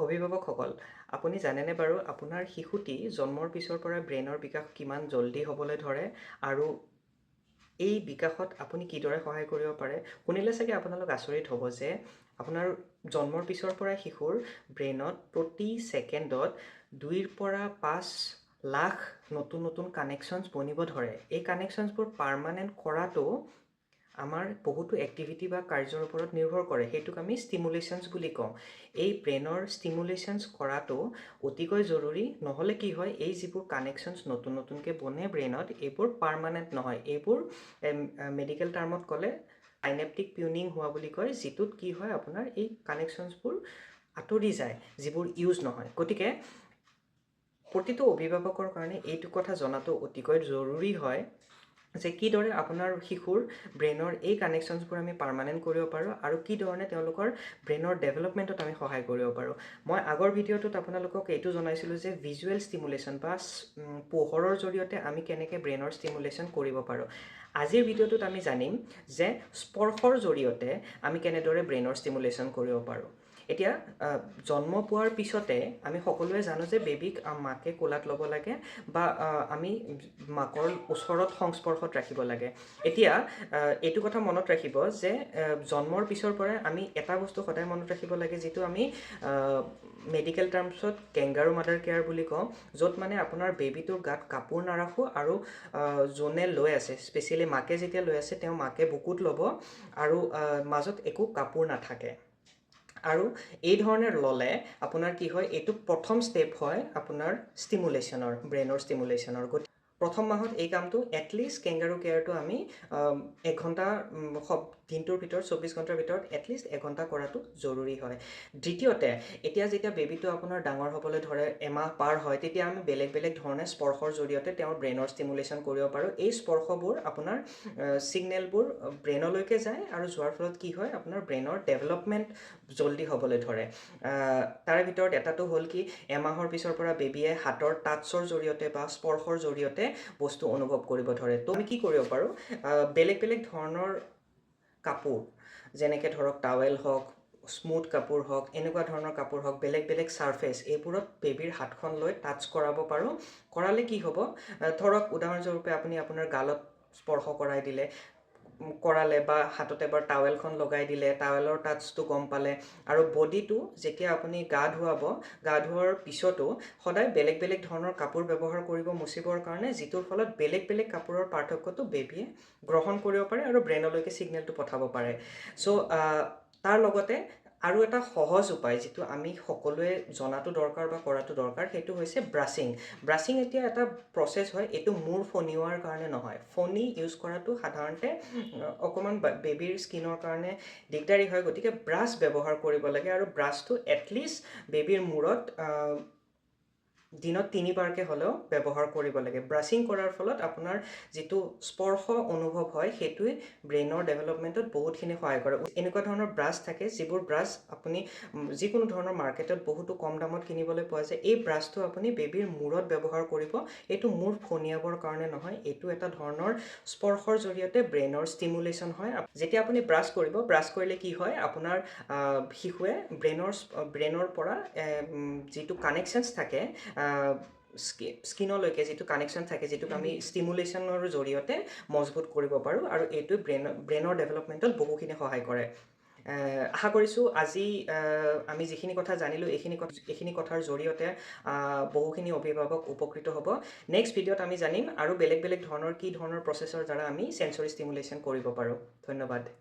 অভিভাৱকসকল, আপুনি জানেনে বাৰু আপোনাৰ শিশুটি জন্মৰ পিছৰ পৰা ব্ৰেইনৰ বিকাশ কিমান জল্দি হ'বলৈ ধৰে আৰু এই বিকাশত আপুনি কিদৰে সহায় কৰিব পাৰে? শুনিলে চাগে আপোনালোক আচৰিত হ'ব যে আপোনাৰ জন্মৰ পিছৰ পৰাই শিশুৰ ব্ৰেইনত প্ৰতি ছেকেণ্ডত 2ৰ পৰা 5 লাখ নতুন নতুন কানেকশ্যনছ বনিব ধৰে। এই কানেকশ্যনছবোৰ পাৰ্মানেণ্ট কৰাটো আমাৰ বহুতো এক্টিভিটি বা কাৰ্যৰ ওপৰত নিৰ্ভৰ কৰে। সেইটোক আমি ষ্টিমুলেশ্যনছ বুলি কওঁ। এই ব্ৰেইনৰ ষ্টিমুলেশ্যনছ কৰাটো অতিকৈ জৰুৰী, নহ'লে কি হয় এই যিবোৰ কানেকশ্যনছ নতুন নতুনকৈ বনে ব্ৰেইনত এইবোৰ পাৰ্মানেণ্ট নহয়। এইবোৰ মেডিকেল টাৰ্মত ক'লে সাইনেপ্টিক টিউনিং হোৱা বুলি কয়, যিটোত কি হয় আপোনাৰ এই কানেকশ্যনছবোৰ আঁতৰি যায়, যিবোৰ ইউজ নহয়। গতিকে প্ৰতিটো অভিভাৱকৰ কাৰণে এইটো কথা জনাটো অতিকৈ জৰুৰী হয় যে কিদৰে আপোনাৰ শিশুৰ ব্ৰেইনৰ এই কানেকশ্যনছবোৰ আমি পাৰ্মানেণ্ট কৰিব পাৰোঁ আৰু কি ধৰণে তেওঁলোকৰ ব্ৰেইনৰ ডেভেলপমেণ্টত আমি সহায় কৰিব পাৰোঁ। মই আগৰ ভিডিঅ'টোত আপোনালোকক এইটো জনাইছিলোঁ যে ভিজুৱেল ষ্টিমুলেশ্যন বা পোহৰৰ জৰিয়তে আমি কেনেকৈ ব্ৰেইনৰ ষ্টিমুলেশ্যন কৰিব পাৰোঁ। আজিৰ ভিডিঅ'টোত আমি জানিম যে স্পৰ্শৰ জৰিয়তে আমি কেনেদৰে ব্ৰেইনৰ ষ্টিমুলেশ্যন কৰিব পাৰোঁ। এতিয়া জন্ম পোৱাৰ পিছতে আমি সকলোৱে জানো যে বেবীক মাকে কোলাত ল'ব লাগে বা আমি মাকৰ ওচৰত সংস্পৰ্শত ৰাখিব লাগে। এতিয়া এইটো কথা মনত ৰাখিব যে জন্মৰ পিছৰ পৰাই আমি এটা বস্তু সদায় মনত ৰাখিব লাগে, যিটো আমি মেডিকেল টাৰ্মছত কেংগাৰু মাদাৰ কেয়াৰ বুলি কওঁ, য'ত মানে আপোনাৰ বেবীটোৰ গাত কাপোৰ নাৰাখোঁ আৰু যোনে লৈ আছে, স্পেচিয়েলি মাকে যেতিয়া লৈ আছে তেওঁ মাকে বুকুত ল'ব আৰু মাজত একো কাপোৰ নাথাকে। আৰু এই ধৰণে ল'লে আপোনাৰ কি হয়, এইটো প্ৰথম ষ্টেপ হয় আপোনাৰ ষ্টিমুলেশ্যনৰ, ব্ৰেইনৰ ষ্টিমুলেশ্যনৰ। প্ৰথম মাহত এই কামটো এটলিষ্ট কেংগাৰু কেয়াৰটো আমি 1 ঘণ্টা দিনটোৰ ভিতৰত 24 ঘণ্টাৰ ভিতৰত এটলিষ্ট 1 ঘণ্টা কৰাটো জৰুৰী হয়। দ্বিতীয়তে, এতিয়া যেতিয়া বেবীটো আপোনাৰ ডাঙৰ হ'বলৈ ধৰে, এমাহ পাৰ হয়, তেতিয়া আমি বেলেগ বেলেগ ধৰণে স্পৰ্শৰ জৰিয়তে তেওঁৰ ব্ৰেইনৰ ষ্টিমুলেশ্যন কৰিব পাৰোঁ। এই স্পৰ্শবোৰ আপোনাৰ ছিগনেলবোৰ ব্ৰেইনলৈকে যায় আৰু যোৱাৰ ফলত কি হয় আপোনাৰ ব্ৰেইনৰ ডেভেলপমেণ্ট জল্দি হ'বলৈ ধৰে। তাৰে ভিতৰত এটাটো হ'ল কি, এমাহৰ পিছৰ পৰা বেবীয়ে হাতৰ টাচৰ জৰিয়তে বা স্পৰ্শৰ জৰিয়তে বস্তু অনুভৱ কৰিব ধৰে। তো আমি কি কৰিব পাৰোঁ, বেলেগ বেলেগ ধৰণৰ কাপোৰ, যেনেকৈ ধৰক টাৱেল হওক, স্মুথ কাপোৰ হওক, এনেকুৱা ধৰণৰ কাপোৰ হওক, বেলেগ বেলেগ ছাৰ্ফেচ, এইবোৰত বেবীৰ হাতখন লৈ টাচ কৰাব পাৰোঁ। কৰালে কি হ'ব, ধৰক উদাহৰণস্বৰূপে আপুনি আপোনাৰ গালত স্পৰ্শ কৰাই দিলে, কৰালে বা হাতত এবাৰ টাৱেলখন লগাই দিলে, টাৱেলৰ টাচটো গম পালে আৰু বডিটো যেতিয়া আপুনি গা ধুৱাব, গা ধোৱাৰ পিছতো সদায় বেলেগ বেলেগ ধৰণৰ কাপোৰ ব্যৱহাৰ কৰিব মুচিবৰ কাৰণে, যিটোৰ ফলত বেলেগ বেলেগ কাপোৰৰ পাৰ্থক্যটো বেবীয়ে গ্ৰহণ কৰিব পাৰে আৰু ব্ৰেইনলৈকে ছিগনেলটো পঠাব পাৰে। চ' তাৰ লগতে আৰু এটা সহজ উপায় যিটো আমি সকলোৱে জনাটো দৰকাৰ বা কৰাটো দৰকাৰ, সেইটো হৈছে ব্ৰাছিং। ব্ৰাছিং এতিয়া এটা প্ৰচেছ হয়, এইটো মূৰ ফণিওৱাৰ কাৰণে নহয়। ফণি ইউজ কৰাটো সাধাৰণতে অকণমান বেবীৰ স্কিনৰ কাৰণে দিগদাৰী হয়, গতিকে ব্ৰাছ ব্যৱহাৰ কৰিব লাগে আৰু ব্ৰাছটো এটলিষ্ট বেবীৰ মূৰত দিনত 3 বাৰকৈ হ'লেও ব্যৱহাৰ কৰিব লাগে। ব্ৰাছিং কৰাৰ ফলত আপোনাৰ যিটো স্পৰ্শ অনুভৱ হয়, সেইটোৱে ব্ৰেইনৰ ডেভেলপমেণ্টত বহুতখিনি সহায় কৰে। এনেকুৱা ধৰণৰ ব্ৰাছ থাকে, যিবোৰ ব্ৰাছ আপুনি যিকোনো ধৰণৰ মাৰ্কেটত বহুতো কম দামত কিনিবলৈ পোৱা যায়। এই ব্ৰাছটো আপুনি বেবীৰ মূৰত ব্যৱহাৰ কৰিব। এইটো মূৰ ফণিয়াবৰ কাৰণে নহয়, এইটো এটা ধৰণৰ স্পৰ্শৰ জৰিয়তে ব্ৰেইনৰ ষ্টিমুলেশ্যন হয়। যেতিয়া আপুনি ব্ৰাছ কৰিব, ব্ৰাছ কৰিলে কি হয়, আপোনাৰ শিশুৱে ব্ৰেইনৰ পৰা যিটো কানেকশ্যনছ থাকে, স্কিনলৈকে যিটো কানেকশ্যন থাকে, যিটোক আমি ষ্টিমুলেশ্যনৰ জৰিয়তে মজবুত কৰিব পাৰোঁ আৰু এইটোৱে ব্ৰেইনৰ ডেভেলপমেণ্টত বহুখিনি সহায় কৰে। আশা কৰিছোঁ আজি আমি যিখিনি কথা জানিলোঁ, এইখিনি কথাৰ জৰিয়তে বহুখিনি অভিভাৱক উপকৃত হ'ব। নেক্সট ভিডিঅ'ত আমি জানিম আৰু বেলেগ বেলেগ ধৰণৰ কি ধৰণৰ প্ৰচেছৰ দ্বাৰা আমি চেঞ্চৰি ষ্টিমুলেশ্যন কৰিব পাৰোঁ। ধন্যবাদ।